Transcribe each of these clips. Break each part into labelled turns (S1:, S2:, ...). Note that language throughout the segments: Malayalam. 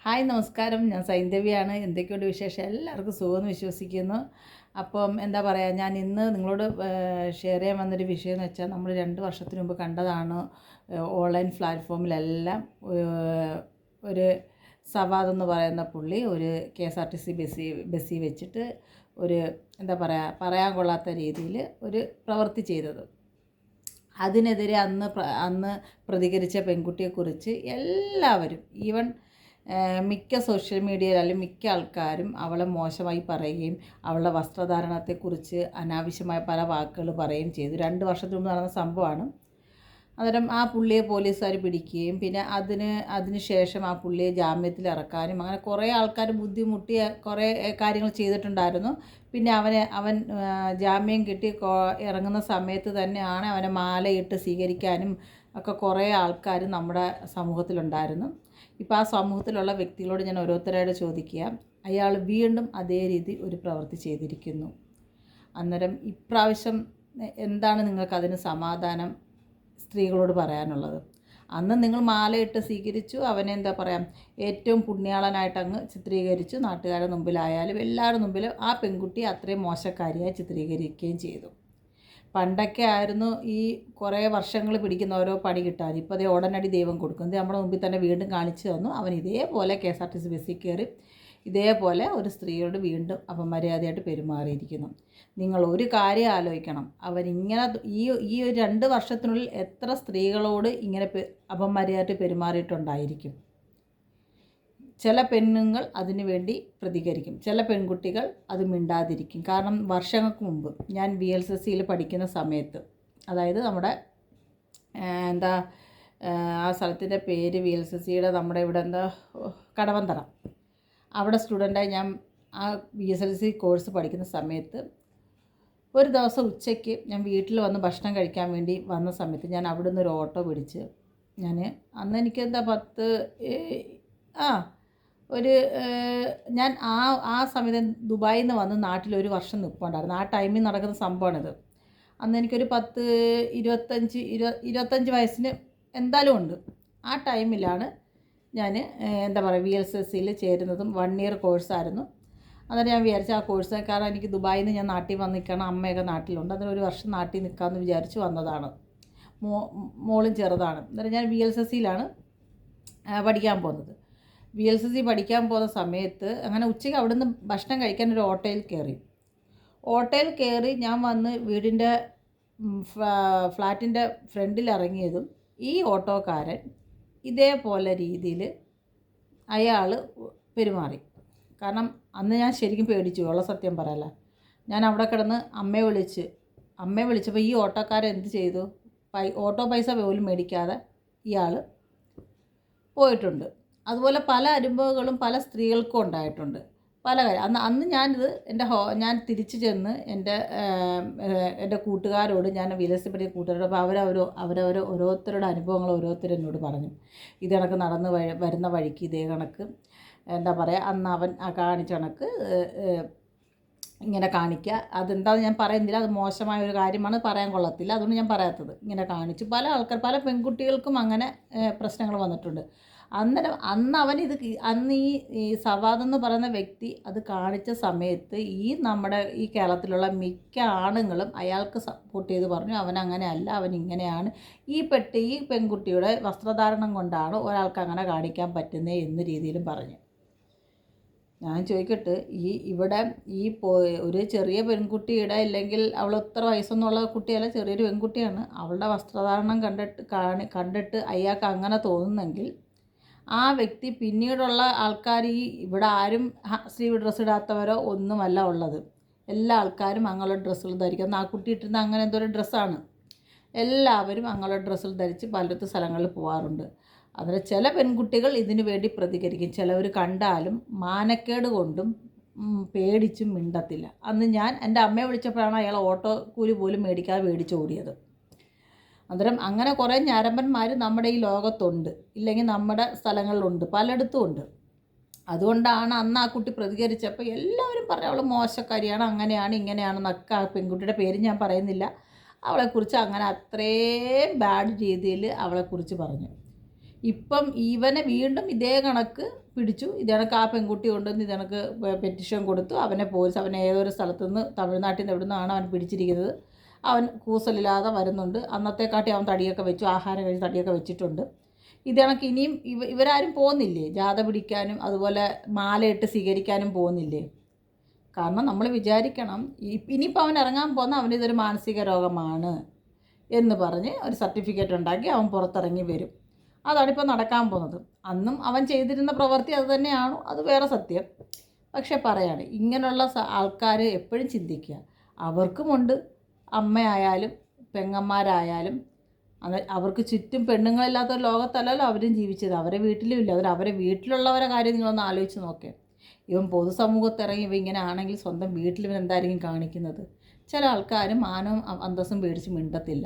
S1: ഹായ് നമസ്കാരം, ഞാൻ സൈന്ധവിയാണ്. എന്തൊക്കെയുണ്ട് വിശേഷം? എല്ലാവർക്കും സുഖമെന്ന് വിശ്വസിക്കുന്നു. അപ്പം എന്താ പറയുക, ഞാൻ ഇന്ന് നിങ്ങളോട് ഷെയർ ചെയ്യാൻ വന്നൊരു വിഷയം എന്ന് വെച്ചാൽ, നമ്മൾ 2 വർഷത്തിന് മുമ്പ് കണ്ടതാണ് ഓൺലൈൻ പ്ലാറ്റ്ഫോമിലെല്ലാം ഒരു സവാദ് എന്ന് പറയുന്ന പുള്ളി ഒരു KSRTC ബസ്സിൽ വെച്ചിട്ട് ഒരു എന്താ പറയുക, പറയാൻ കൊള്ളാത്ത രീതിയിൽ ഒരു പ്രവൃത്തി ചെയ്തത്. അതിനെതിരെ അന്ന് പ്രതികരിച്ച പെൺകുട്ടിയെക്കുറിച്ച് എല്ലാവരും, ഈവൻ മിക്ക സോഷ്യൽ മീഡിയയിൽ അല്ലെങ്കിൽ മിക്ക ആൾക്കാരും അവളെ മോശമായി പറയുകയും അവളുടെ വസ്ത്രധാരണത്തെക്കുറിച്ച് അനാവശ്യമായ പല വാക്കുകൾ പറയുകയും ചെയ്തു. 2 വർഷത്തിന് മുമ്പ് നടന്ന സംഭവമാണ്. അന്നേരം ആ പുള്ളിയെ പോലീസുകാർ പിടിക്കുകയും പിന്നെ അതിന് ശേഷം ആ പുള്ളിയെ ജാമ്യത്തിൽ ഇറക്കാനും അങ്ങനെ കുറേ ആൾക്കാർ ബുദ്ധിമുട്ടി കുറേ കാര്യങ്ങൾ ചെയ്തിട്ടുണ്ടായിരുന്നു. പിന്നെ അവൻ ജാമ്യം കിട്ടി ഇറങ്ങുന്ന സമയത്ത് തന്നെയാണ് അവനെ മാലയിട്ട് സ്വീകരിക്കാനും ഒക്കെ കുറേ ആൾക്കാർ നമ്മുടെ സമൂഹത്തിലുണ്ടായിരുന്നു. ഇപ്പോൾ ആ സമൂഹത്തിലുള്ള വ്യക്തികളോട് ഞാൻ ഓരോരുത്തരായിട്ട് ചോദിക്കുക, അയാൾ വീണ്ടും അതേ രീതി ഒരു പ്രവൃത്തി ചെയ്തിരിക്കുന്നു. അന്നേരം ഇപ്രാവശ്യം എന്താണ് നിങ്ങൾക്കതിന് സമാധാനം സ്ത്രീകളോട് പറയാനുള്ളത്? അന്ന് നിങ്ങൾ മാലയിട്ട് സ്വീകരിച്ചു, അവനെ എന്താ പറയുക, ഏറ്റവും പുണ്യാളനായിട്ട് അങ്ങ് ചിത്രീകരിച്ചു. നാട്ടുകാരുടെ മുമ്പിലായാലും എല്ലാവരുടെ മുമ്പിലും ആ പെൺകുട്ടി അത്രയും മോശക്കാരിയായി ചിത്രീകരിക്കുകയും ചെയ്തു. പണ്ടൊക്കെ ആയിരുന്നു ഈ കുറേ വർഷങ്ങൾ പിടിക്കുന്ന ഓരോ പണി കിട്ടാൻ. ഇപ്പോൾ അതേ ഉടനടി ദൈവം കൊടുക്കും. ഇത് നമ്മുടെ മുമ്പിൽ തന്നെ വീണ്ടും കാണിച്ചു തന്നു. അവൻ ഇതേപോലെ KSRTC ബസ്സിൽ കയറി ഇതേപോലെ ഒരു സ്ത്രീയോട് വീണ്ടും അപമര്യാദയായിട്ട് പെരുമാറിയിരിക്കുന്നു. നിങ്ങൾ ഒരു കാര്യം ആലോചിക്കണം, അവനിങ്ങനെ ഈ ഒരു 2 വർഷത്തിനുള്ളിൽ എത്ര സ്ത്രീകളോട് ഇങ്ങനെ അപമര്യാദയായിട്ട് പെരുമാറിയിട്ടുണ്ടായിരിക്കും. ചില പെണ്ണുങ്ങൾ അതിനു വേണ്ടി പ്രതികരിക്കും, ചില പെൺകുട്ടികൾ അത് മിണ്ടാതിരിക്കും. കാരണം വർഷങ്ങൾക്ക് മുമ്പ് ഞാൻ VLCCയിൽ പഠിക്കുന്ന സമയത്ത്, അതായത് നമ്മുടെ ആ സ്ഥലത്തിൻ്റെ പേര് VLCCയുടെ നമ്മുടെ ഇവിടെ കടവന്തറ, അവിടെ സ്റ്റുഡൻ്റായി ഞാൻ ആ VLCC കോഴ്സ് പഠിക്കുന്ന സമയത്ത് ഒരു ദിവസം ഉച്ചയ്ക്ക് ഞാൻ വീട്ടിൽ വന്ന് ഭക്ഷണം കഴിക്കാൻ വേണ്ടി വന്ന സമയത്ത് ഞാൻ അവിടെ നിന്ന് ഒരു ഓട്ടോ പിടിച്ച് അന്ന് എനിക്ക് ഞാൻ ആ സമയത്ത് ദുബായിൽ നിന്ന് വന്ന് നാട്ടിൽ 1 വർഷം നിൽപ്പുണ്ടായിരുന്നു. ആ ടൈമിൽ നടക്കുന്ന സംഭവമാണിത്. അന്ന് എനിക്കൊരു 25 വയസ്സിന് എന്തായാലും ഉണ്ട്. ആ ടൈമിലാണ് ഞാൻ എന്താ പറയുക VLCCയിൽ ചേരുന്നതും. 1 ഇയർ കോഴ്സായിരുന്നു. അന്നേരം ഞാൻ വിചാരിച്ചു ആ കോഴ്സ്, കാരണം എനിക്ക് ദുബായിൽ നിന്ന് ഞാൻ നാട്ടിൽ വന്ന് നിൽക്കണം, അമ്മയൊക്കെ നാട്ടിലുണ്ട്. അതിന് 1 വർഷം നാട്ടിൽ നിൽക്കാമെന്ന് വിചാരിച്ച് വന്നതാണ്. മോളും ചെറുതാണ്. അന്നേരം ഞാൻ VLCCയിലാണ് പഠിക്കാൻ പോകുന്നത്. VLCC പഠിക്കാൻ പോകുന്ന സമയത്ത് അങ്ങനെ ഉച്ചയ്ക്ക് അവിടെ നിന്ന് ഭക്ഷണം കഴിക്കാൻ ഒരു ഓട്ടോയിൽ കയറി ഞാൻ വന്ന് വീടിൻ്റെ ഫ്ലാറ്റിൻ്റെ ഫ്രണ്ടിൽ ഇറങ്ങിയതും ഈ ഓട്ടോക്കാരൻ ഇതേപോലെ രീതിയിൽ അയാൾ പെരുമാറി. കാരണം അന്ന് ഞാൻ ശരിക്കും പേടിച്ചു, ഉള്ള സത്യം പറയല. ഞാൻ അവിടെ കിടന്ന് അമ്മയെ വിളിച്ചപ്പോൾ ഈ ഓട്ടോക്കാരൻ എന്ത് ചെയ്തു, ഓട്ടോ പൈസ പോലും മേടിക്കാതെ ഇയാൾ പോയിട്ടുണ്ട്. അതുപോലെ പല അനുഭവങ്ങളും പല സ്ത്രീകൾക്കും ഉണ്ടായിട്ടുണ്ട്. പല കാര്യം അന്ന് ഞാൻ തിരിച്ചു ചെന്ന് എൻ്റെ കൂട്ടുകാരോട്, ഞാൻ VLCC പഠിച്ച കൂട്ടുകാരോട്, അപ്പോൾ ഓരോരുത്തരുടെ അനുഭവങ്ങൾ ഓരോരുത്തരെന്നോട് പറഞ്ഞു. ഇത് കണക്ക് നടന്ന് വരുന്ന വഴിക്ക് ഇതേ കണക്ക് എന്താ പറയുക, അന്ന് അവൻ കാണിച്ച കണക്ക് ഇങ്ങനെ കാണിക്കുക. അതെന്താണെന്ന് ഞാൻ പറയുന്നില്ല, അത് മോശമായ ഒരു കാര്യമാണ്, പറയാൻ കൊള്ളത്തില്ല, അതുകൊണ്ട് ഞാൻ പറയാത്തത്. ഇങ്ങനെ കാണിച്ചു പല പെൺകുട്ടികൾക്കും അങ്ങനെ പ്രശ്നങ്ങൾ വന്നിട്ടുണ്ട്. അന്ന് ഈ സവാദ് എന്ന് പറയുന്ന വ്യക്തി അത് കാണിച്ച സമയത്ത് നമ്മുടെ ഈ കേരളത്തിലുള്ള മിക്ക ആണുങ്ങളും അയാൾക്ക് സപ്പോർട്ട് ചെയ്ത് പറഞ്ഞു, അവൻ അങ്ങനെ അല്ല, അവൻ ഇങ്ങനെയാണ്, ഈ പെൺകുട്ടിയുടെ വസ്ത്രധാരണം കൊണ്ടാണ് ഒരാൾക്ക് അങ്ങനെ കാണിക്കാൻ പറ്റുന്നത് എന്ന രീതിയിലും പറഞ്ഞു. ഞാൻ ചോദിക്കട്ടെ, ഇവിടെ ഒരു ചെറിയ പെൺകുട്ടിയുടെ, അല്ലെങ്കിൽ അവൾ എത്ര വയസ്സൊന്നുള്ള കുട്ടിയല്ല, ചെറിയൊരു പെൺകുട്ടിയാണ്, അവളുടെ വസ്ത്രധാരണം കണ്ടിട്ട് അയാൾക്ക് അങ്ങനെ തോന്നുന്നെങ്കിൽ ആ വ്യക്തി പിന്നീടുള്ള ആൾക്കാർ, ഇവിടെ ആരും സ്ലീവ് ഡ്രസ്സ് ഇടാത്തവരോ ഒന്നുമല്ല ഉള്ളത്. എല്ലാ ആൾക്കാരും അങ്ങനെയുള്ള ഡ്രസ്സുകൾ ധരിക്കുന്നത്. ആ കുട്ടി ഇട്ടിരുന്ന അങ്ങനെ എന്തൊരു ഡ്രസ്സാണ്. എല്ലാവരും അങ്ങനെയുള്ള ഡ്രസ്സുകൾ ധരിച്ച് പലയിടത്ത് സ്ഥലങ്ങളിൽ പോകാറുണ്ട്. അതിൽ ചില പെൺകുട്ടികൾ ഇതിനു വേണ്ടി പ്രതികരിക്കും. ചിലവർ കണ്ടാലും മാനക്കേട് കൊണ്ടും പേടിച്ചും മിണ്ടത്തില്ല. അന്ന് ഞാൻ എൻ്റെ അമ്മയെ വിളിച്ചപ്പോഴാണ് അയാൾ ഓട്ടോ കൂലി പോലും മേടിക്കാതെ മേടിച്ചോടിയത്. അന്നേരം അങ്ങനെ കുറേ ഞരമ്പന്മാർ നമ്മുടെ ഈ ലോകത്തുണ്ട്, ഇല്ലെങ്കിൽ നമ്മുടെ സ്ഥലങ്ങളിലുണ്ട്, പലയിടത്തും ഉണ്ട്. അതുകൊണ്ടാണ് അന്ന് ആ കുട്ടി പ്രതികരിച്ചപ്പോൾ എല്ലാവരും പറഞ്ഞു അവൾ മോശക്കാരിയാണ്, അങ്ങനെയാണ് ഇങ്ങനെയാണെന്നൊക്കെ. ആ പെൺകുട്ടിയുടെ പേര് ഞാൻ പറയുന്നില്ല. അവളെക്കുറിച്ച് അങ്ങനെ അത്രയും ബാഡ് രീതിയിൽ അവളെക്കുറിച്ച് പറഞ്ഞു. ഇപ്പം ഇവനെ വീണ്ടും ഇതേ കണക്ക് പിടിച്ചു. ഇതേണക്ക് ആ പെൺകുട്ടി കൊണ്ടുവന്ന് ഇതേണക്ക് പെറ്റിഷൻ കൊടുത്തു. അവനെ ഏതൊരു സ്ഥലത്തു നിന്ന് തമിഴ്നാട്ടിൽ നിന്ന് എവിടെ നിന്നാണ് അവൻ പിടിച്ചിരിക്കുന്നത്. അവൻ കൂസലില്ലാതെ വരുന്നുണ്ട്. അന്നത്തെക്കാട്ടി അവൻ തടിയൊക്കെ വെച്ചു, ആഹാരം കഴിച്ച് തടിയൊക്കെ വെച്ചിട്ടുണ്ട്. ഇതേണക്ക് ഇനിയും ഇവരാരും പോകുന്നില്ലേ ജാഥ പിടിക്കാനും അതുപോലെ മാലയിട്ട് സ്വീകരിക്കാനും പോകുന്നില്ലേ? കാരണം നമ്മൾ വിചാരിക്കണം, ഇനിയിപ്പോൾ അവൻ ഇറങ്ങാൻ പോകുന്ന അവനിതൊരു മാനസിക രോഗമാണ് എന്ന് പറഞ്ഞ് ഒരു സർട്ടിഫിക്കറ്റ് ഉണ്ടാക്കി അവൻ പുറത്തിറങ്ങി വരും. അതാണിപ്പോൾ നടക്കാൻ പോകുന്നത്. അന്നും അവൻ ചെയ്തിരുന്ന പ്രവൃത്തി അത് തന്നെയാണോ, അത് വേറെ സത്യം. പക്ഷെ പറയാണ്, ഇങ്ങനെയുള്ള ആൾക്കാർ എപ്പോഴും ചിന്തിക്കുക, അവർക്കുമുണ്ട് അമ്മയായാലും പെങ്ങന്മാരായാലും. അവർക്ക് ചുറ്റും പെണ്ണുങ്ങളില്ലാത്ത ലോകത്തല്ലല്ലോ അവരും ജീവിച്ചത്. അവരെ വീട്ടിലും ഇല്ല. അവരെ വീട്ടിലുള്ളവരെ കാര്യം നിങ്ങളൊന്ന് ആലോചിച്ച് നോക്കേ. ഇവൻ പൊതുസമൂഹത്തിറങ്ങി ഇവ ഇങ്ങനെ ആണെങ്കിൽ സ്വന്തം വീട്ടിൽ ഇവൻ എന്തായിരിക്കും കാണിക്കുന്നത്? ചില ആൾക്കാർ മാനവും അന്തസ്സും പേടിച്ച് മിണ്ടത്തില്ല.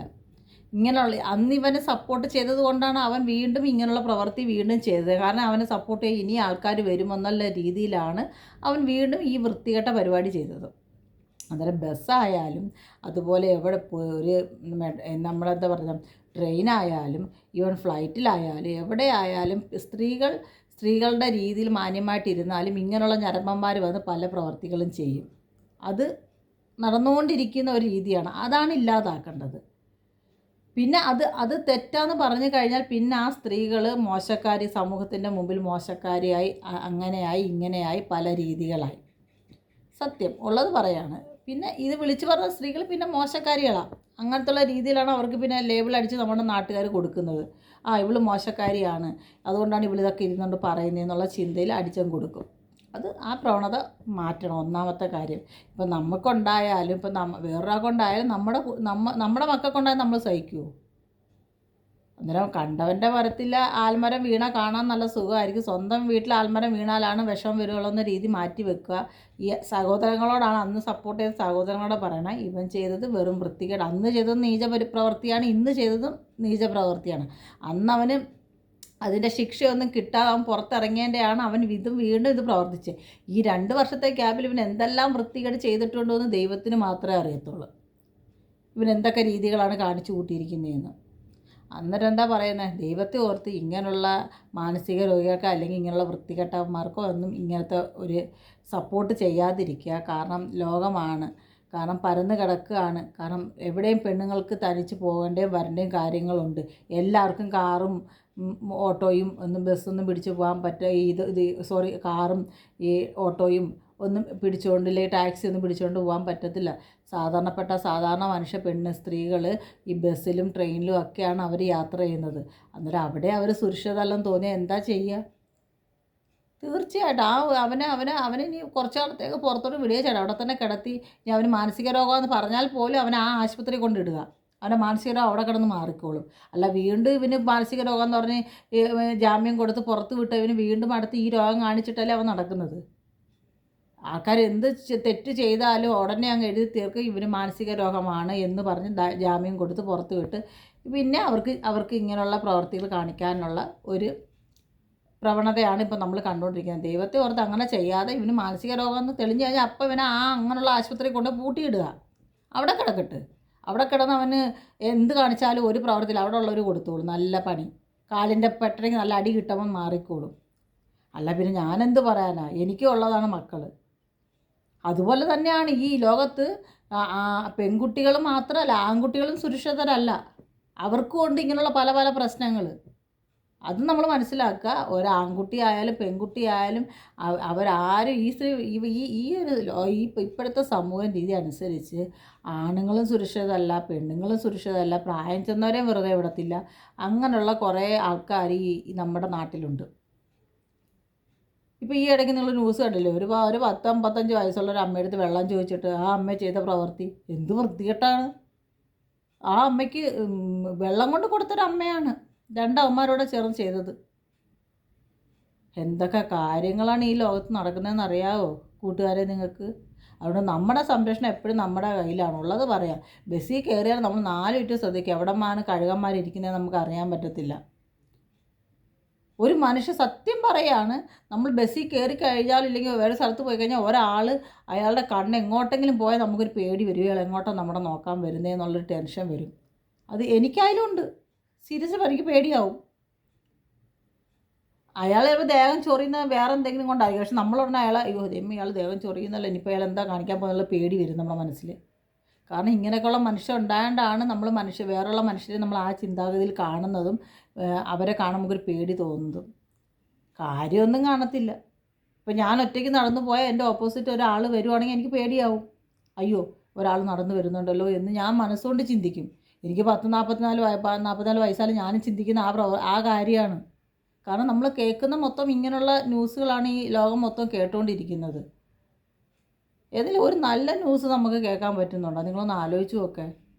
S1: ഇങ്ങനെയുള്ള അന്ന് ഇവനെ സപ്പോർട്ട് ചെയ്തത് കൊണ്ടാണ് അവൻ വീണ്ടും ഇങ്ങനെയുള്ള പ്രവൃത്തി വീണ്ടും ചെയ്തത്. കാരണം അവനെ സപ്പോർട്ട് ചെയ്യാൻ ഇനി ആൾക്കാർ വരുമെന്നുള്ള രീതിയിലാണ് അവൻ വീണ്ടും ഈ വൃത്തികെട്ട പരിപാടി ചെയ്തത്. അന്നേരം ബസ്സായാലും അതുപോലെ എവിടെ ഒരു നമ്മളെന്താ പറയുക, ട്രെയിനായാലും ഈവൻ ഫ്ലൈറ്റിലായാലും എവിടെയായാലും സ്ത്രീകളുടെ രീതിയിൽ മാന്യമായിട്ടിരുന്നാലും ഇങ്ങനെയുള്ള ഞരമ്പന്മാർ വന്ന് പല പ്രവർത്തികളും ചെയ്യും. അത് നടന്നുകൊണ്ടിരിക്കുന്ന ഒരു രീതിയാണ്. അതാണ് ഇല്ലാതാക്കേണ്ടത്. പിന്നെ അത് തെറ്റാന്ന് പറഞ്ഞു കഴിഞ്ഞാൽ പിന്നെ ആ സ്ത്രീകൾ മോശക്കാരി, സമൂഹത്തിൻ്റെ മുമ്പിൽ മോശക്കാരിയായി, അങ്ങനെയായി ഇങ്ങനെയായി പല രീതികളായി. സത്യം ഉള്ളത് പറയാണ്. പിന്നെ ഇത് വിളിച്ചു പറഞ്ഞ സ്ത്രീകൾ പിന്നെ മോശക്കാരികളാണ്. അങ്ങനത്തുള്ള രീതിയിലാണ് അവർക്ക് പിന്നെ ലേബിൾ അടിച്ച് നമ്മുടെ നാട്ടുകാർ കൊടുക്കുന്നത്. ഇവള് മോശക്കാരിയാണ്, അതുകൊണ്ടാണ് ഇവളിതൊക്കെ ഇരുന്നുകൊണ്ട് പറയുന്നതെന്നുള്ള ചിന്തയിൽ അടിച്ചും കൊടുക്കും. ആ പ്രവണത മാറ്റണം. ഒന്നാമത്തെ കാര്യം. ഇപ്പം നമുക്കുണ്ടായാലും ഇപ്പം വേറൊരാൾക്കുണ്ടായാലും നമ്മുടെ മക്കൾക്കുണ്ടായാലും നമ്മൾ സഹിക്കുമോ? അന്നേരം കണ്ടവൻ്റെ മരത്തിൽ ആൽമരം വീണ കാണാൻ നല്ല സുഖമായിരിക്കും. സ്വന്തം വീട്ടിൽ ആൽമരം വീണാലാണ് വിഷം വരുള്ളൂ എന്ന രീതി മാറ്റി വെക്കുക. ഈ സഹോദരങ്ങളോടാണ് അന്ന് സപ്പോർട്ട് ചെയ്ത സഹോദരങ്ങളോട് പറയണം, ഇവൻ ചെയ്തത് വെറും വൃത്തികേട്. അന്ന് ചെയ്തത് നീചപ്രവൃത്തിയാണ്, ഇന്ന് ചെയ്തതും നീചപ്രവൃത്തിയാണ്. അന്ന് അവന് അതിൻ്റെ ശിക്ഷയൊന്നും കിട്ടാതെ അവൻ പുറത്തിറങ്ങിയതിൻ്റെയാണ് അവൻ വീണ്ടും ഇത് പ്രവർത്തിച്ചത്. ഈ 2 വർഷത്തെ ഗ്യാപ്പിൽ ഇവൻ എന്തെല്ലാം വൃത്തികേട് ചെയ്തിട്ടുണ്ടോ എന്ന് ദൈവത്തിന് മാത്രമേ അറിയത്തുള്ളൂ. ഇവൻ എന്തൊക്കെ രീതികളാണ് കാണിച്ചു കൂട്ടിയിരിക്കുന്നതെന്ന്. അന്നേരം എന്താ പറയുന്നത്, ദൈവത്തെ ഓർത്ത് ഇങ്ങനെയുള്ള മാനസിക രോഗികൾക്കോ അല്ലെങ്കിൽ ഇങ്ങനെയുള്ള വൃത്തികെട്ടന്മാർക്കോ ഒന്നും ഇങ്ങനത്തെ ഒരു സപ്പോർട്ട് ചെയ്യാതിരിക്കുക. കാരണം ലോകമാണ്, കാരണം പരന്ന് കിടക്കുകയാണ്. കാരണം എവിടെയും പെണ്ണുങ്ങൾക്ക് തനിച്ച് പോകേണ്ടയും വരേണ്ടയും കാര്യങ്ങളുണ്ട്. എല്ലാവർക്കും കാറും ഓട്ടോയും ബസ്സൊന്നും പിടിച്ച് പോകാൻ കാറും ഈ ഓട്ടോയും ഒന്നും പിടിച്ചുകൊണ്ട്, അല്ലെങ്കിൽ ടാക്സി ഒന്നും പിടിച്ചുകൊണ്ട് പോകാൻ പറ്റത്തില്ല. സാധാരണ മനുഷ്യ സ്ത്രീകൾ ഈ ബസ്സിലും ട്രെയിനിലും ഒക്കെയാണ് അവർ യാത്ര ചെയ്യുന്നത്. അന്നേരം അവിടെ അവർ സുരക്ഷിതമല്ലെന്ന് തോന്നിയാൽ എന്താ ചെയ്യുക? തീർച്ചയായിട്ടും അവനെ ഇനി കുറച്ച് കാലത്തേക്ക് പുറത്തോട്ട് വിടുക ചെയ്യണം. അവിടെ തന്നെ കിടത്തി ഇനി അവന് മാനസിക രോഗമെന്ന് പറഞ്ഞാൽ പോലും അവനെ ആ ആശുപത്രി കൊണ്ടിടുക. അവൻ്റെ മാനസിക രോഗം അവിടെ കിടന്ന് മാറിക്കോളും. അല്ല വീണ്ടും ഇവന് മാനസിക രോഗം എന്ന് പറഞ്ഞ് ജാമ്യം കൊടുത്ത് പുറത്ത് വിട്ട് ഇവന് വീണ്ടും അടുത്ത് ഈ രോഗം കാണിച്ചിട്ടല്ലേ അവൻ നടക്കുന്നത്. ആൾക്കാർ എന്ത് തെറ്റ് ചെയ്താലും ഉടനെ അങ്ങ് എഴുതി തീർക്കും ഇവന് മാനസിക രോഗമാണ് എന്ന് പറഞ്ഞ് ജാമ്യം കൊടുത്ത് പുറത്ത് വിട്ട് പിന്നെ അവർക്ക് ഇങ്ങനെയുള്ള പ്രവർത്തികൾ കാണിക്കാനുള്ള ഒരു പ്രവണതയാണ് ഇപ്പം നമ്മൾ കണ്ടുകൊണ്ടിരിക്കുന്നത്. ദൈവത്തെ ഓർത്ത് അങ്ങനെ ചെയ്യാതെ ഇവന് മാനസിക രോഗമെന്ന് തെളിഞ്ഞു കഴിഞ്ഞാൽ അപ്പം ഇവനെ അങ്ങനെയുള്ള ആശുപത്രി കൊണ്ട് പൂട്ടിയിടുക. അവിടെ കിടക്കട്ടെ. അവിടെ കിടന്ന് അവന് എന്ത് കാണിച്ചാലും ഒരു പ്രവർത്തിയിൽ അവിടെ ഉള്ളവർ കൊടുത്തോളും. നല്ല പണി, കാലിൻ്റെ പെട്ടെങ്കിൽ നല്ല അടി കിട്ടുമ്പോൾ മാറിക്കോളും. അല്ല പിന്നെ ഞാനെന്ത് പറയാനാ, എനിക്കും ഉള്ളതാണ് മക്കൾ. അതുപോലെ തന്നെയാണ് ഈ ലോകത്ത് പെൺകുട്ടികൾ മാത്രമല്ല, ആൺകുട്ടികളും സുരക്ഷിതരല്ല. അവർക്കും ഉണ്ട് ഇങ്ങനെയുള്ള പല പല പ്രശ്നങ്ങൾ. അത് നമ്മൾ മനസ്സിലാക്കുക. ഒരാൺകുട്ടി ആയാലും പെൺകുട്ടി ആയാലും അവരാരും ഇപ്പോഴത്തെ സമൂഹ രീതി അനുസരിച്ച് ആണുങ്ങളും സുരക്ഷിതരല്ല, പെണ്ണുങ്ങളും സുരക്ഷിതരല്ല, പ്രായം ചെന്നവരെയും വെറുതെ വിടത്തില്ല. അങ്ങനെയുള്ള കുറേ ആൾക്കാർ ഈ നമ്മുടെ നാട്ടിലുണ്ട്. ഇപ്പോൾ ഈ ഇടയ്ക്ക് നിങ്ങൾ ന്യൂസ് കണ്ടില്ലേ, ഒരു 10-55 വയസ്സുള്ള ഒരു അമ്മയെടുത്ത് വെള്ളം ചോദിച്ചിട്ട് ആ അമ്മ ചെയ്ത പ്രവൃത്തി എന്ത് വൃത്തികെട്ടാണ്. ആ അമ്മയ്ക്ക് വെള്ളം കൊണ്ട് കൊടുത്തൊരു അമ്മയാണ് 2 അമ്മമാരോടെ ചേർന്ന് ചെയ്തത്. എന്തൊക്കെ കാര്യങ്ങളാണ് ഈ ലോകത്ത് നടക്കുന്നതെന്ന് അറിയാവോ കൂട്ടുകാരെ നിങ്ങൾക്ക്? അതുകൊണ്ട് നമ്മുടെ സംരക്ഷണം എപ്പോഴും നമ്മുടെ കയ്യിലാണ് ഉള്ളത്. പറയാം, ബസ്സിൽ കയറിയാൽ നമ്മൾ 4 ചുറ്റും ശ്രദ്ധിക്കുക. എവിടെമാണ് കഴുകന്മാരിരിക്കുന്നത് നമുക്ക് അറിയാൻ പറ്റത്തില്ല. ഒരു മനുഷ്യ സത്യം പറയാണ്, നമ്മൾ ബസ്സിൽ കയറി കഴിഞ്ഞാൽ ഇല്ലെങ്കിൽ വേറെ സ്ഥലത്ത് പോയി കഴിഞ്ഞാൽ ഒരാൾ അയാളുടെ കണ്ണ് എങ്ങോട്ടെങ്കിലും പോയാൽ നമുക്കൊരു പേടി വരും. ഇയാൾ എങ്ങോട്ടോ നമ്മുടെ നോക്കാൻ വരുന്നതെന്നുള്ളൊരു ടെൻഷൻ വരും. അത് എനിക്കായാലും ഉണ്ട്. സീരിയസ് എനിക്ക് പേടിയാവും. അയാൾ ചിലപ്പോൾ ദേഹം ചൊറിയുന്ന വേറെ എന്തെങ്കിലും കൊണ്ടായിരിക്കും. പക്ഷെ നമ്മൾ പറഞ്ഞാൽ അയാൾ അയ്യോ ദൈവമേ ഇയാൾ ദേഹം ചൊറിയുന്നല്ലോ, ഇനിയിപ്പോൾ അയാൾ എന്താ കാണിക്കാൻ പോകുന്നുള്ള പേടി വരും നമ്മുടെ മനസ്സിൽ. കാരണം ഇങ്ങനെയൊക്കെയുള്ള മനുഷ്യർ ഉണ്ടായതുകൊണ്ടാണ് നമ്മൾ വേറെയുള്ള മനുഷ്യരെ നമ്മൾ ആ ചിന്താഗതിയിൽ കാണുന്നതും അവരെ കാണുമ്പോൾ നമുക്കൊരു പേടി തോന്നുന്നതും. കാര്യമൊന്നും കാണത്തില്ല. ഇപ്പം ഞാൻ ഒറ്റയ്ക്ക് നടന്നു പോയാൽ എൻ്റെ ഓപ്പോസിറ്റ് ഒരാൾ വരുവാണെങ്കിൽ എനിക്ക് പേടിയാവും. അയ്യോ ഒരാൾ നടന്നു വരുന്നുണ്ടല്ലോ എന്ന് ഞാൻ മനസ്സുകൊണ്ട് ചിന്തിക്കും. എനിക്ക് 44 വയസ്സായാലും ഞാനും ചിന്തിക്കുന്ന ആ കാര്യമാണ്. കാരണം നമ്മൾ കേൾക്കുന്ന മൊത്തം ഇങ്ങനെയുള്ള ന്യൂസുകളാണ് ഈ ലോകം മൊത്തം കേട്ടുകൊണ്ടിരിക്കുന്നത്. ഏതെങ്കിലും ഒരു നല്ല ന്യൂസ് നമുക്ക് കേൾക്കാൻ പറ്റുന്നുണ്ടോ? നിങ്ങളൊന്ന് ആലോചിച്ച് നോക്കേ.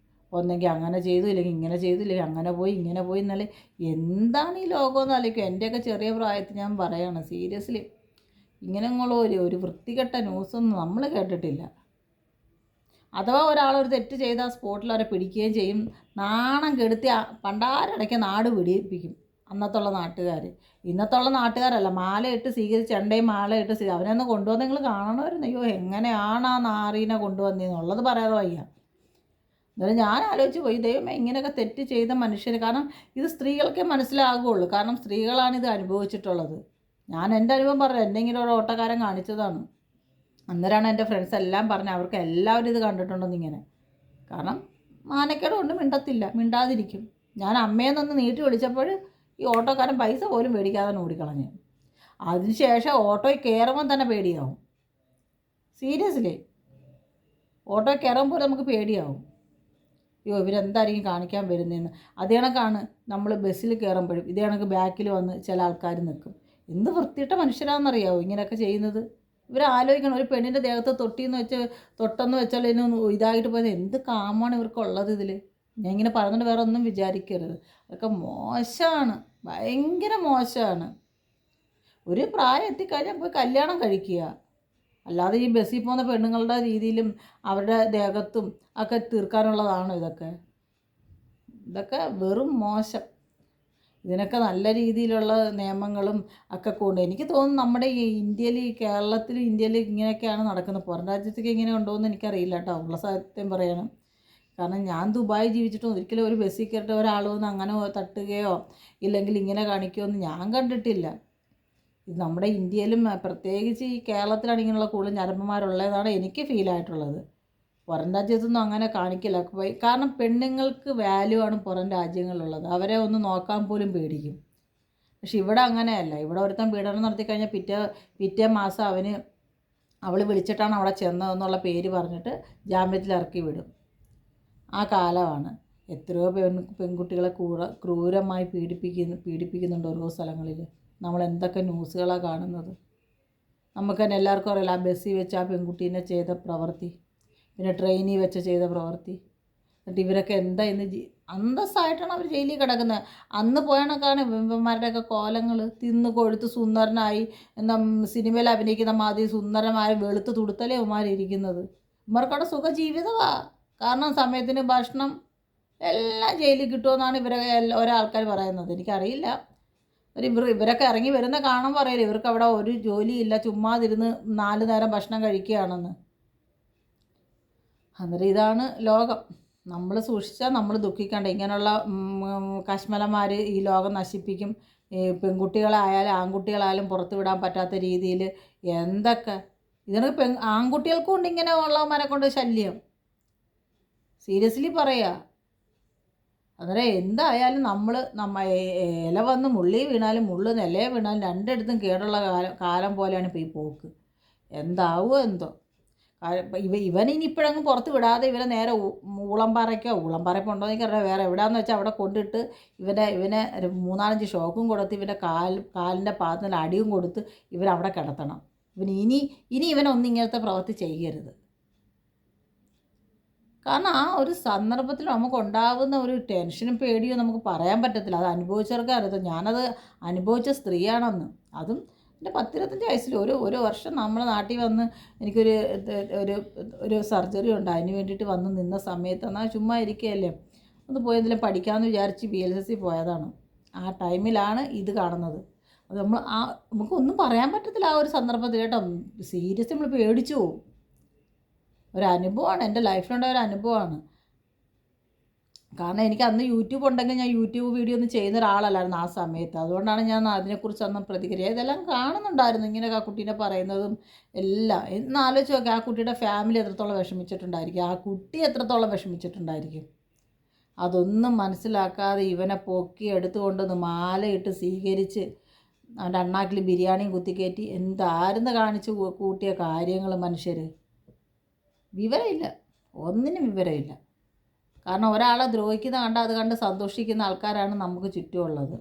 S1: ഒന്നെങ്കിൽ അങ്ങനെ ചെയ്തു, ഇല്ലെങ്കിൽ ഇങ്ങനെ ചെയ്തു, ഇല്ലെങ്കിൽ അങ്ങനെ പോയി ഇങ്ങനെ പോയി എന്നല്ലേ. എന്താണ് ഈ ലോകമെന്ന് ആലോചിക്കും. എൻ്റെയൊക്കെ ചെറിയ പ്രായത്തിൽ ഞാൻ പറയുകയാണ് സീരിയസ്ലി, ഇങ്ങനെയുള്ള ഒരു വൃത്തികെട്ട ന്യൂസൊന്നും നമ്മൾ കേട്ടിട്ടില്ല. അഥവാ ഒരാളൊരു തെറ്റ് ചെയ്താൽ സ്പോട്ടിൽ അവരെ പിടിക്കുകയും ചെയ്യും. നാണം കെടുത്തി പണ്ടാരടയ്ക്ക് നാട് പിടിപ്പിക്കും അന്നത്തുള്ള നാട്ടുകാർ. ഇന്നത്തുള്ള നാട്ടുകാരല്ല, മാലയിട്ട് സ്വീകരിച്ച് ചെണ്ടയും മാലയിട്ട് അവനെന്ന് കൊണ്ടുവന്ന് നിങ്ങൾ കാണണമായിരുന്നു. അയ്യോ എങ്ങനെയാണ് ആ നാറീനെ കൊണ്ടുവന്നതെന്നുള്ളത് പറയാതെ വയ്യ. എന്നാലും ഞാൻ ആലോചിച്ച് പോയി ദൈവമേ ഇങ്ങനെയൊക്കെ തെറ്റ് ചെയ്ത മനുഷ്യർ. കാരണം ഇത് സ്ത്രീകൾക്കേ മനസ്സിലാകുള്ളൂ. കാരണം സ്ത്രീകളാണ് ഇത് അനുഭവിച്ചിട്ടുള്ളത്. ഞാൻ എൻ്റെ അനുഭവം പറഞ്ഞു. എന്നെ ഇങ്ങനെ ഒരു ഓട്ടക്കാരൻ കാണിച്ചതാണ്. അന്നേരമാണ് എൻ്റെ ഫ്രണ്ട്സ് എല്ലാം പറഞ്ഞത് അവർക്ക് എല്ലാവരും ഇത് കണ്ടിട്ടുണ്ടെന്നിങ്ങനെ. കാരണം മാനക്കേട് കൊണ്ട് മിണ്ടാതിരിക്കും. ഞാൻ അമ്മയെന്നൊന്ന് നീട്ടി വിളിച്ചപ്പോൾ ഈ ഓട്ടോക്കാരൻ പൈസ പോലും മേടിക്കാതെ ഓടിക്കളഞ്ഞു. അതിനുശേഷം ഓട്ടോയിൽ കയറുമ്പോൾ തന്നെ പേടിയാവും. സീരിയസ്ലി ഓട്ടോയിൽ കയറുമ്പോൾ നമുക്ക് പേടിയാവും. അയ്യോ ഇവരെന്തായിരിക്കും കാണിക്കാൻ വരുന്നതെന്ന്. അതേ കണക്കാണ് നമ്മൾ ബസ്സിൽ കയറുമ്പോഴും ഇതേ കണക്ക് ബാക്കിൽ വന്ന് ചില ആൾക്കാർ നിൽക്കും. എന്ത് വൃത്തിയിട്ട മനുഷ്യരാണെന്നറിയാവോ ഇങ്ങനെയൊക്കെ ചെയ്യുന്നത്. ഇവർ ആലോചിക്കണം, ഒരു പെണ്ണിൻ്റെ ദേഹത്ത് തൊട്ടെന്ന് വെച്ചാൽ ഇതിനൊന്ന് ഇതായിട്ട് പോയത് എന്ത് കാമാണ് ഇവർക്കുള്ളത് ഇതിൽ. ഞാൻ ഇങ്ങനെ പറഞ്ഞിട്ട് വേറെ ഒന്നും വിചാരിക്കരുത്. അതൊക്കെ മോശമാണ്, ഭയങ്കര മോശമാണ്. ഒരു പ്രായം എത്തിക്കഴിഞ്ഞാൽ പോയി കല്യാണം കഴിക്കുക. അല്ലാതെ ഈ ബസ്സിൽ പോകുന്ന പെണ്ണുങ്ങളുടെ രീതിയിലും അവരുടെ ദേഹത്തും ഒക്കെ തീർക്കാനുള്ളതാണോ ഇതൊക്കെ? ഇതൊക്കെ വെറും മോശം. ഇതിനൊക്കെ നല്ല രീതിയിലുള്ള നിയമങ്ങളും ഒക്കെ കൊണ്ട് എനിക്ക് തോന്നുന്നു നമ്മുടെ ഈ കേരളത്തിൽ ഇങ്ങനെയൊക്കെയാണ് നടക്കുന്നത്. പുറം രാജ്യത്തേക്ക് ഇങ്ങനെ ഉണ്ടോ എന്ന് എനിക്കറിയില്ല കേട്ടോ, ഉള്ള സത്യം പറയണം. കാരണം ഞാൻ ദുബായി ജീവിച്ചിട്ടും ഒരിക്കലും ഒരു ബസ്സിൽ കയറിയിട്ട് ഒരാൾ വന്ന് അങ്ങനെ തട്ടുകയോ ഇല്ലെങ്കിൽ ഇങ്ങനെ കാണിക്കുകയോ ഒന്നും ഞാൻ കണ്ടിട്ടില്ല. ഇത് നമ്മുടെ ഇന്ത്യയിലും പ്രത്യേകിച്ച് ഈ കേരളത്തിലാണ് ഇങ്ങനെയുള്ള കൂടുതൽ ഞരമ്പന്മാരുള്ളതാണ് എനിക്ക് ഫീലായിട്ടുള്ളത്. പുറം രാജ്യത്തൊന്നും അങ്ങനെ കാണിക്കില്ല. കാരണം പെണ്ണുങ്ങൾക്ക് വാല്യൂ ആണ് പുറം രാജ്യങ്ങളിലുള്ളത്. അവരെ ഒന്ന് നോക്കാൻ പോലും പേടിക്കും. പക്ഷെ ഇവിടെ അങ്ങനെയല്ല. ഇവിടെ ഒരുത്തൻ പീഡനം നടത്തിക്കഴിഞ്ഞാൽ പിറ്റേ മാസം അവൾ വിളിച്ചിട്ടാണ് അവിടെ ചെന്നതെന്നുള്ള പേര് പറഞ്ഞിട്ട് ജാമ്യത്തിൽ ഇറക്കി വിടും. ആ കാലമാണ്. എത്രയോ പെൺകുട്ടികളെ ക്രൂരമായി പീഡിപ്പിക്കുന്നുണ്ട് ഓരോ സ്ഥലങ്ങളിൽ. നമ്മൾ എന്തൊക്കെ ന്യൂസുകളാണ് കാണുന്നത്. നമുക്ക് തന്നെ എല്ലാവർക്കും അറിയില്ല ആ ബസ്സിൽ വെച്ച് ആ പെൺകുട്ടീനെ ചെയ്ത പ്രവൃത്തി, പിന്നെ ട്രെയിനിൽ വെച്ച് ചെയ്ത പ്രവൃത്തി. എന്നിട്ട് ഇവരൊക്കെ എന്താ ഇന്ന് അന്തസ്സായിട്ടാണ് അവർ ജയിലിൽ കിടക്കുന്നത്. അന്ന് പോയണക്കാണ് ഇവന്മാരുടെയൊക്കെ കോലങ്ങൾ. തിന്ന് കൊഴുത്ത് സുന്ദരനായി എന്താ സിനിമയിൽ അഭിനയിക്കുന്ന മാതിരി സുന്ദരമായ വെളുത്ത് തുടുത്തലേ ഇവന്മാരിയ്ക്കുന്നത്. ഇവന്മാർക്കവിടെ സുഖജീവിതമാണ്. കാരണം സമയത്തിന് ഭക്ഷണം എല്ലാം ജയിലിൽ കിട്ടുമെന്നാണ് ഓരോ ആൾക്കാർ പറയുന്നത്. എനിക്കറിയില്ല. ഇവരൊക്കെ ഇറങ്ങി വരുന്ന കാണാൻ പറയില്ല ഇവർക്ക് അവിടെ ഒരു ജോലിയില്ല, ചുമ്മാതിരുന്ന് 4 നേരം ഭക്ഷണം കഴിക്കുകയാണെന്ന്. അന്നേരം ഇതാണ് ലോകം. നമ്മൾ സൂക്ഷിച്ചാൽ നമ്മൾ ദുഃഖിക്കേണ്ട. ഇങ്ങനെയുള്ള കശ്മലന്മാർ ഈ ലോകം നശിപ്പിക്കും. പെൺകുട്ടികളായാലും ആൺകുട്ടികളായാലും പുറത്ത് വിടാൻ പറ്റാത്ത രീതിയിൽ എന്തൊക്കെ. ഇതിനൊക്കെ ആൺകുട്ടികൾക്കും ഉണ്ട് ഇങ്ങനെ ഉള്ളവന്മാരെ കൊണ്ട് ശല്യം. സീരിയസ്ലി പറയുക. അന്നേരം എന്തായാലും ഇല വന്ന് മുള്ളി വീണാലും നിലയെ വീണാലും രണ്ടിടത്തും കേടുള്ള കാലം പോലെയാണ് ഇപ്പോൾ ഈ പോക്ക്. എന്താവോ എന്തോ. ഇവനിനി ഇപ്പോഴങ്ങ് പുറത്ത് വിടാതെ ഇവരെ നേരെ ഊളംപാറയ്ക്ക് ഉണ്ടോ എനിക്കറിയാം, വേറെ എവിടെയാണെന്ന് വെച്ചാൽ അവിടെ കൊണ്ടിട്ട് ഇവനെ 3-4 ഷോക്കും കൊടുത്ത് ഇവൻ്റെ കാലിൻ്റെ പാദത്തിൽ അടിയും കൊടുത്ത് ഇവനവിടെ കിടത്തണം. ഇനി ഇവനൊന്നും ഇങ്ങനത്തെ പ്രവൃത്തി ചെയ്യരുത്. കാരണം ആ ഒരു സന്ദർഭത്തിൽ നമുക്കുണ്ടാകുന്ന ഒരു ടെൻഷനും പേടിയോ നമുക്ക് പറയാൻ പറ്റത്തില്ല. അത് അനുഭവിച്ചവർക്ക് അറിയാം. ഞാനത് അനുഭവിച്ച സ്ത്രീയാണെന്ന്. അതും എൻ്റെ 10-25 വയസ്സിൽ ഒരു വർഷം നമ്മുടെ നാട്ടിൽ വന്ന് എനിക്കൊരു ഒരു സർജറി ഉണ്ട്. അതിന് വേണ്ടിയിട്ട് വന്ന് നിന്ന സമയത്ത് എന്നാൽ ചുമ്മാ ഇരിക്കുകയല്ലേ, ഒന്ന് പോയതിലും പഠിക്കാമെന്ന് വിചാരിച്ച് VLSC പോയതാണ്. ആ ടൈമിലാണ് ഇത് കാണുന്നത്. അത് നമുക്കൊന്നും പറയാൻ പറ്റത്തില്ല ആ ഒരു സന്ദർഭത്തിൽ കേട്ടോ. സീരിയസ് നമ്മൾ പേടിച്ചു പോകും. ഒരനുഭവമാണ്, എൻ്റെ ലൈഫിലുണ്ടായ ഒരു അനുഭവമാണ്. കാരണം എനിക്ക് അന്ന് യൂട്യൂബ് ഉണ്ടെങ്കിൽ ഞാൻ യൂട്യൂബ് വീഡിയോ ഒന്നും ചെയ്യുന്ന ഒരാളല്ലായിരുന്നു ആ സമയത്ത്. അതുകൊണ്ടാണ് ഞാൻ അതിനെക്കുറിച്ചൊന്നും പ്രതികരിക്കുക. ഇതെല്ലാം കാണുന്നുണ്ടായിരുന്നു ഇങ്ങനെയൊക്കെ ആ കുട്ടീനെ പറയുന്നതും എല്ലാം. എന്ന് ആലോചിച്ച് നോക്കുക, ആ കുട്ടിയുടെ ഫാമിലി എത്രത്തോളം വിഷമിച്ചിട്ടുണ്ടായിരിക്കും, ആ കുട്ടി എത്രത്തോളം വിഷമിച്ചിട്ടുണ്ടായിരിക്കും. അതൊന്നും മനസ്സിലാക്കാതെ ഇവനെ പൊക്കി എടുത്തുകൊണ്ടൊന്ന് മാലയിട്ട് സ്വീകരിച്ച് അവൻ്റെ അണ്ണാക്കിൽ ബിരിയാണിയും കുത്തിക്കയറ്റി എന്തായിരുന്നു കാണിച്ച് കൂട്ടിയ കാര്യങ്ങൾ മനുഷ്യർ. വിവരമില്ല, ഒന്നിനും വിവരമില്ല. കാരണം ഒരാളെ ദ്രോഹിക്കുന്ന കണ്ടാൽ അത് കണ്ട് സന്തോഷിക്കുന്ന ആൾക്കാരാണ് നമുക്ക് ചുറ്റുമുള്ളത്.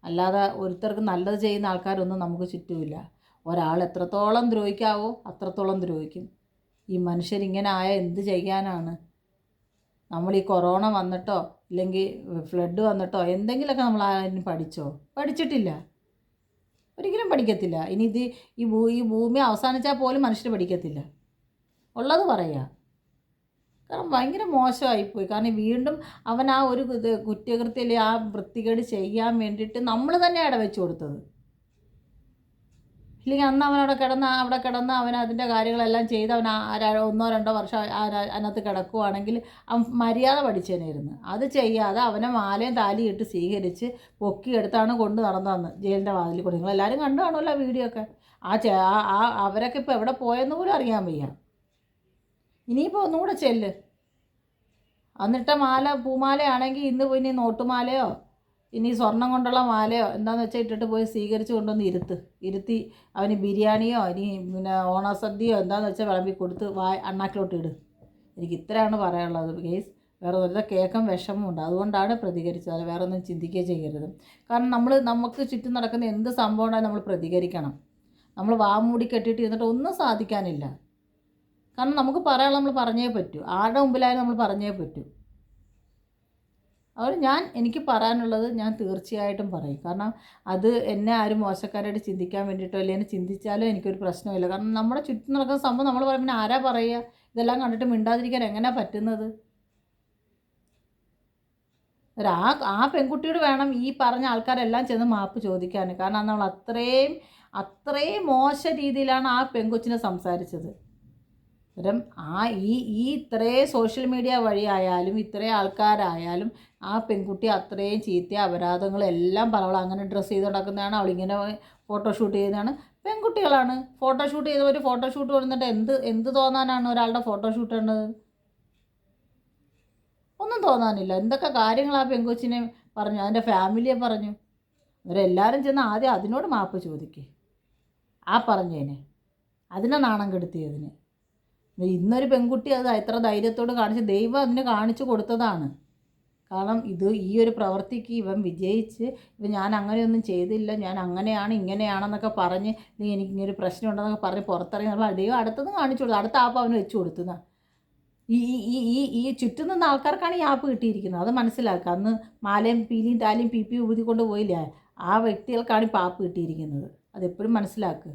S1: അല്ലാതെ ഒരുത്തർക്ക് നല്ലത് ചെയ്യുന്ന ആൾക്കാരൊന്നും നമുക്ക് ചുറ്റുമില്ല. ഒരാൾ എത്രത്തോളം ദ്രോഹിക്കാവോ അത്രത്തോളം ദ്രോഹിക്കും. ഈ മനുഷ്യരിങ്ങനെ ആയാൽ എന്ത് ചെയ്യാനാണ്? നമ്മൾ ഈ കൊറോണ വന്നിട്ടോ ഇല്ലെങ്കിൽ ഫ്ലഡ് വന്നിട്ടോ എന്തെങ്കിലുമൊക്കെ നമ്മൾ അതിന് പഠിച്ചോ? പഠിച്ചിട്ടില്ല, ഒരിക്കലും പഠിക്കത്തില്ല. ഇനി ഇത് ഈ ഭൂമി അവസാനിച്ചാൽ പോലും മനുഷ്യർ പഠിക്കത്തില്ല. ഉള്ളത് പറയുക. കാരണം ഭയങ്കര മോശമായിപ്പോയി. കാരണം വീണ്ടും അവൻ ആ ഒരു കുറ്റകൃത്യം ആ വൃത്തികേട് ചെയ്യാൻ വേണ്ടിയിട്ട് നമ്മൾ തന്നെ ഇടവെച്ച് കൊടുത്തത്. ഇല്ലെങ്കിൽ അന്ന് അവനവിടെ കിടന്ന് അവൻ അതിൻ്റെ കാര്യങ്ങളെല്ലാം ചെയ്ത് അവൻ 1-2 വർഷം അതിനകത്ത് കിടക്കുവാണെങ്കിൽ അവൻ മര്യാദ പഠിച്ചേനായിരുന്നു. അത് ചെയ്യാതെ അവനെ മാലയും താലിയും ഇട്ട് സ്വീകരിച്ച് പൊക്കിയെടുത്താണ് കൊണ്ട് നടന്നതെന്ന് ജയിലിൻ്റെ വാതിൽ കൂടി. നിങ്ങളെല്ലാവരും കണ്ടു കാണുമല്ലോ വീഡിയോ ഒക്കെ. അവരൊക്കെ ഇപ്പോൾ എവിടെ പോയെന്ന് പോലും അറിയാൻ വയ്യ. ഇനിയിപ്പോൾ ഒന്നുകൂടെ ചെല്ല്. എന്നിട്ട മാല പൂമാലയാണെങ്കിൽ ഇന്ന് പോയി ഇനി നോട്ടുമാലയോ ഇനി സ്വർണം കൊണ്ടുള്ള മാലയോ എന്താണെന്ന് വെച്ചാൽ ഇട്ടിട്ട് പോയി സ്വീകരിച്ച് കൊണ്ടുവന്ന് ഇരുത്തി അവന് ബിരിയാണിയോ ഇനി പിന്നെ ഓണസദ്യയോ എന്താണെന്ന് വെച്ചാൽ വിളമ്പി കൊടുത്ത് അണ്ണാക്കിലോട്ട് ഇട്. എനിക്ക് ഇത്രയാണ് പറയാനുള്ളത് കേസ്. വേറെ വെറുതെ കേൾക്കാൻ വിഷമമുണ്ട്, അതുകൊണ്ടാണ് പ്രതികരിച്ചത്. വേറെ ഒന്നും ചിന്തിക്കുകയോ ചെയ്യരുത്. കാരണം നമുക്ക് ചുറ്റും നടക്കുന്ന എന്ത് സംഭവം ഉണ്ടായാലും നമ്മൾ പ്രതികരിക്കണം. നമ്മൾ വാമൂടി കെട്ടിയിട്ട് ഇരുന്നിട്ട് ഒന്നും സാധിക്കാനില്ല. കാരണം നമുക്ക് പറയാനുള്ള നമ്മൾ പറഞ്ഞേ പറ്റൂ. ആരുടെ മുമ്പിലായാലും നമ്മൾ പറഞ്ഞേ പറ്റൂ. എനിക്ക് പറയാനുള്ളത് ഞാൻ തീർച്ചയായിട്ടും പറയും. കാരണം അത് എന്നെ ആരും മോശക്കാരായിട്ട് ചിന്തിക്കാൻ വേണ്ടിയിട്ടോ അല്ലെങ്കിൽ ചിന്തിച്ചാലും എനിക്കൊരു പ്രശ്നമില്ല. കാരണം നമ്മുടെ ചുറ്റും നടക്കുന്ന സംഭവം നമ്മൾ പറയും, പിന്നെ ആരാ പറയുക? ഇതെല്ലാം കണ്ടിട്ട് മിണ്ടാതിരിക്കാൻ എങ്ങനെയാണ് പറ്റുന്നത്? ആ പെൺകുട്ടിയോട് വേണം ഈ പറഞ്ഞ ആൾക്കാരെല്ലാം ചെന്ന് മാപ്പ് ചോദിക്കാൻ. കാരണം നമ്മൾ അത്രയും മോശ രീതിയിലാണ് ആ പെൺകൊച്ചിനെ സംസാരിച്ചത്. അന്നേരം ഈ ഇത്രയും സോഷ്യൽ മീഡിയ വഴിയായാലും ഇത്രയും ആൾക്കാരായാലും ആ പെൺകുട്ടി അത്രയും ചീത്ത അപരാധങ്ങളെല്ലാം അവൾ അങ്ങനെ ഡ്രസ്സ് ചെയ്ത് നടക്കുന്നതാണ്, അവളിങ്ങനെ ഫോട്ടോഷൂട്ട് ചെയ്യുന്നതാണ്. പെൺകുട്ടികളാണ് ഫോട്ടോഷൂട്ട് ചെയ്തവർ ഫോട്ടോഷൂട്ട് കൊടുത്തിട്ട് എന്ത് തോന്നാനാണ് ഒരാളുടെ ഫോട്ടോഷൂട്ട് ഉള്ളത്? ഒന്നും തോന്നാനില്ല. എന്തൊക്കെ കാര്യങ്ങൾ ആ പെൺകൊച്ചിനെ പറഞ്ഞു, അതിൻ്റെ ഫാമിലിയെ പറഞ്ഞു. അവരെല്ലാവരും ചെന്ന് ആദ്യം അതിനോട് മാപ്പ് ചോദിക്കുക. ആ പറഞ്ഞതിന്, അതിനെ നാണം കെടുത്തിയതിന്. ഇന്നൊരു പെൺകുട്ടി അത് എത്ര ധൈര്യത്തോട് കാണിച്ച് ദൈവം അതിന് കാണിച്ചു കൊടുത്തതാണ്. കാരണം ഈ ഒരു പ്രവൃത്തിക്ക് ഇവൻ വിജയിച്ച് ഞാൻ അങ്ങനെയൊന്നും ചെയ്തില്ല, ഞാൻ അങ്ങനെയാണ് ഇങ്ങനെയാണെന്നൊക്കെ പറഞ്ഞ് എനിക്ക് ഇങ്ങനൊരു പ്രശ്നം ഉണ്ടെന്നൊക്കെ പറഞ്ഞ് പുറത്തിറങ്ങി നമ്മൾ ദൈവം അടുത്തത് കാണിച്ചു കൊടുത്തു. അടുത്ത ആപ്പ് അവന് വെച്ച് കൊടുത്തുന്ന ഈ ചുറ്റും നിന്ന ആൾക്കാർക്കാണ് ഈ ആപ്പ് കിട്ടിയിരിക്കുന്നത്. അത് മനസ്സിലാക്കുക. അന്ന് മാലയും പീലിയും താലിയും പിപ്പിയും ഊതിക്കൊണ്ട് പോയില്ലേ, ആ വ്യക്തികൾക്കാണ് ഇപ്പോൾ ആപ്പ് കിട്ടിയിരിക്കുന്നത്. അതെപ്പോഴും മനസ്സിലാക്കുക.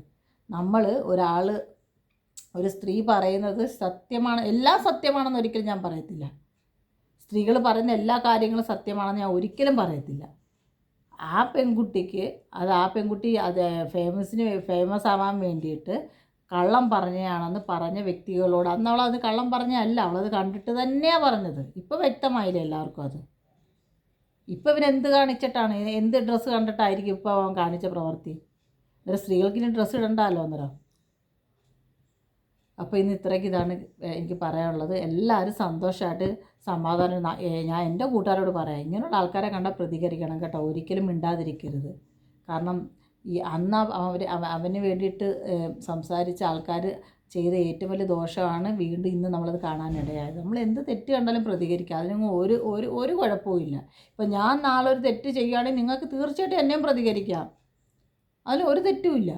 S1: ഒരു സ്ത്രീ പറയുന്നത് സത്യമാണ്, എല്ലാം സത്യമാണെന്ന് ഒരിക്കലും ഞാൻ പറയത്തില്ല. സ്ത്രീകൾ പറയുന്ന എല്ലാ കാര്യങ്ങളും സത്യമാണെന്ന് ഞാൻ ഒരിക്കലും പറയത്തില്ല. ആ പെൺകുട്ടി അത് ഫേമസ് ആവാൻ വേണ്ടിയിട്ട് കള്ളം പറഞ്ഞതാണെന്ന് പറഞ്ഞ വ്യക്തികളോട് അന്ന് അവളത് കള്ളം പറഞ്ഞതല്ല, അവളത് കണ്ടിട്ട് തന്നെയാണ് പറഞ്ഞത്. ഇപ്പോൾ വ്യക്തമായില്ല എല്ലാവർക്കും അത്. ഇപ്പോൾ ഇവനെന്ത് കാണിച്ചിട്ടാണ്, എന്ത് ഡ്രസ്സ് കണ്ടിട്ടായിരിക്കും ഇപ്പോൾ അവൻ കാണിച്ച പ്രവൃത്തി? അന്നേരം സ്ത്രീകൾക്ക് ഇനി ഡ്രസ്സ് ഇടണ്ടല്ലോ അന്നേരം. അപ്പോൾ ഇന്ന് ഇതാണ് എനിക്ക് പറയാനുള്ളത്. എല്ലാവരും സന്തോഷമായിട്ട് സമാധാനം. ഞാൻ എൻ്റെ കൂട്ടുകാരോട് പറയാം, ഇങ്ങനെയുള്ള ആൾക്കാരെ കണ്ടാൽ പ്രതികരിക്കണം കേട്ടോ, ഒരിക്കലും മിണ്ടാതിരിക്കരുത്. കാരണം അന്ന് അവന് വേണ്ടിയിട്ട് സംസാരിച്ച ആൾക്കാർ ചെയ്ത ഏറ്റവും വലിയ ദോഷമാണ് വീണ്ടും ഇന്ന് നമ്മളത് കാണാനിടയായത്. നമ്മൾ എന്ത് തെറ്റ് കണ്ടാലും പ്രതികരിക്കുക, അതിനൊന്നും ഒരു കുഴപ്പവുമില്ല. ഇപ്പം ഞാൻ നാളെ ഒരു തെറ്റ് ചെയ്യുകയാണെങ്കിൽ നിങ്ങൾക്ക് തീർച്ചയായിട്ടും എന്നെയും പ്രതികരിക്കാം, അതിൽ ഒരു തെറ്റുമില്ല.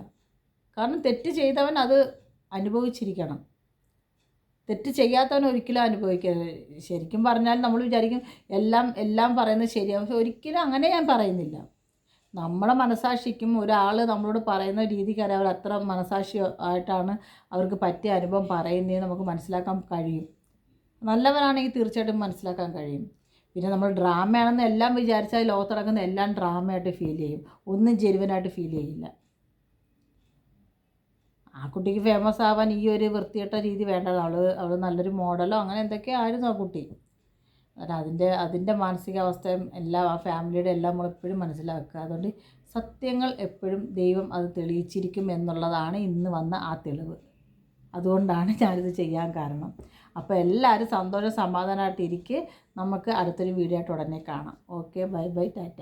S1: കാരണം തെറ്റ് ചെയ്തവൻ അത് അനുഭവിച്ചിരിക്കണം. തെറ്റ് ചെയ്യാത്തവൻ ഒരിക്കലും അനുഭവിക്കരുത്. ശരിക്കും പറഞ്ഞാൽ നമ്മൾ വിചാരിക്കും എല്ലാം പറയുന്നത് ശരിയാവും. പക്ഷെ ഒരിക്കലും അങ്ങനെ ഞാൻ പറയുന്നില്ല. നമ്മുടെ മനസാക്ഷിക്കും ഒരാൾ നമ്മളോട് പറയുന്ന രീതിക്കറിയാം അവർ അത്ര മനസാക്ഷി ആയിട്ടാണ് അവർക്ക് പറ്റിയ അനുഭവം പറയുന്നതെന്ന് നമുക്ക് മനസ്സിലാക്കാൻ കഴിയും. നല്ലവരാണെങ്കിൽ തീർച്ചയായിട്ടും മനസ്സിലാക്കാൻ കഴിയും. പിന്നെ നമ്മൾ ഡ്രാമയാണെന്ന് എല്ലാം വിചാരിച്ചാൽ ലോകത്ത് നടക്കുന്ന എല്ലാം ഡ്രാമയായിട്ട് ഫീൽ ചെയ്യും, ഒന്നും ജെനുവിനായിട്ട് ഫീൽ ചെയ്യില്ല. ആ കുട്ടിക്ക് ഫേമസ് ആവാൻ ഈ ഒരു വൃത്തികെട്ട രീതി വേണ്ടത്. അവൾ നല്ലൊരു മോഡലോ അങ്ങനെ എന്തൊക്കെയോ ആയിരുന്നു ആ കുട്ടി. അതിൻ്റെ മാനസികാവസ്ഥയും എല്ലാം ആ ഫാമിലിയുടെ എല്ലാം നമ്മൾ എപ്പോഴും മനസ്സിലാക്കുക. അതുകൊണ്ട് സത്യങ്ങൾ എപ്പോഴും ദൈവം അത് തെളിയിച്ചിരിക്കും എന്നുള്ളതാണ് ഇന്ന് വന്ന ആ തെളിവ്. അതുകൊണ്ടാണ് ഞാനിത് ചെയ്യാൻ കാരണം. അപ്പോൾ എല്ലാവരും സന്തോഷം സമാധാനമായിട്ടിരിക്കുക. നമുക്ക് അടുത്തൊരു വീഡിയോ ആയിട്ട് ഉടനെ കാണാം. Okay, bye bye, Tata.